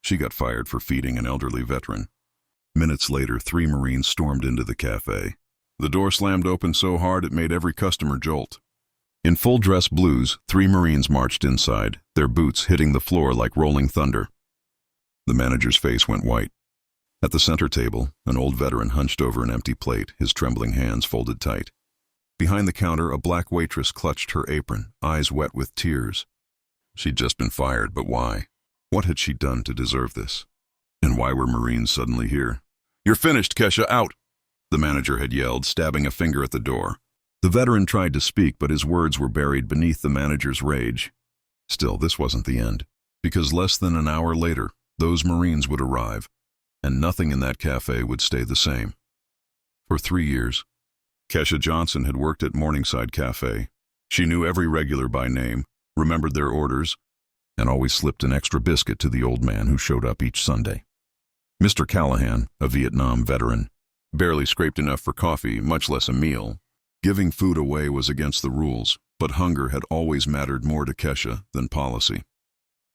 She got fired for feeding an elderly veteran. Minutes later, 3 Marines stormed into the cafe. The door slammed open so hard it made every customer jolt. In full dress blues, 3 Marines marched inside, their boots hitting the floor like rolling thunder. The manager's face went white. At the center table, an old veteran hunched over an empty plate, his trembling hands folded tight. Behind the counter, a black waitress clutched her apron, eyes wet with tears. She'd just been fired, but why? What had she done to deserve this? And why were Marines suddenly here? "You're finished, Kesha, out!" the manager had yelled, stabbing a finger at the door. The veteran tried to speak, but his words were buried beneath the manager's rage. Still, this wasn't the end, because less than an hour later, those Marines would arrive, and nothing in that cafe would stay the same. For 3 years, Kesha Johnson had worked at Morningside Café. She knew every regular by name, remembered their orders, and always slipped an extra biscuit to the old man who showed up each Sunday. Mr. Callahan, a Vietnam veteran, barely scraped enough for coffee, much less a meal. Giving food away was against the rules, but hunger had always mattered more to Kesha than policy.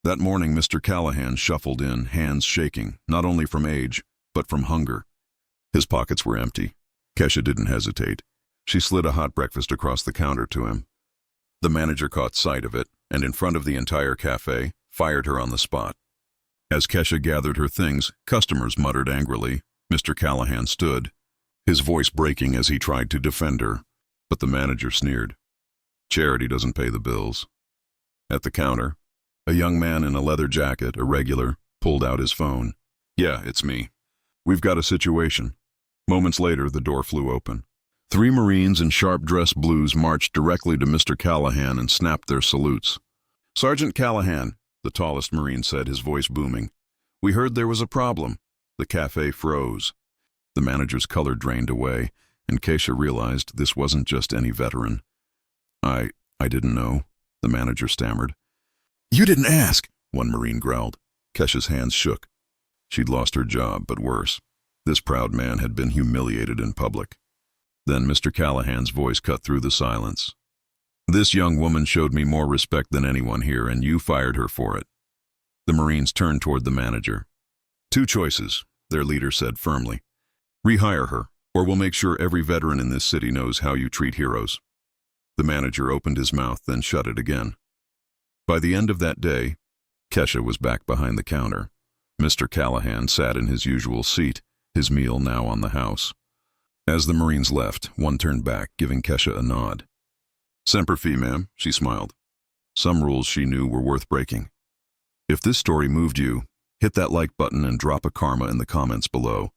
That morning, Mr. Callahan shuffled in, hands shaking, not only from age, but from hunger. His pockets were empty. Kesha didn't hesitate. She slid a hot breakfast across the counter to him. The manager caught sight of it, and in front of the entire cafe, fired her on the spot. As Kesha gathered her things, customers muttered angrily. Mr. Callahan stood, his voice breaking as he tried to defend her, but the manager sneered. Charity doesn't pay the bills. At the counter, a young man in a leather jacket, a regular, pulled out his phone. "Yeah, it's me. We've got a situation." Moments later, the door flew open. 3 Marines in sharp dress blues marched directly to Mr. Callahan and snapped their salutes. "Sergeant Callahan," the tallest Marine said, his voice booming. "We heard there was a problem." The cafe froze. The manager's color drained away, and Kesha realized this wasn't just any veteran. I didn't know," the manager stammered. "You didn't ask," one Marine growled. Kesha's hands shook. She'd lost her job, but worse. This proud man had been humiliated in public. Then Mr. Callahan's voice cut through the silence. "This young woman showed me more respect than anyone here, and you fired her for it." The Marines turned toward the manager. "2 choices," their leader said firmly. "Rehire her, or we'll make sure every veteran in this city knows how you treat heroes." The manager opened his mouth, then shut it again. By the end of that day, Kesha was back behind the counter. Mr. Callahan sat in his usual seat, his meal now on the house. As the Marines left, one turned back, giving Kesha a nod. "Semper Fi, ma'am," she smiled. Some rules she knew were worth breaking. If this story moved you, hit that like button and drop a karma in the comments below.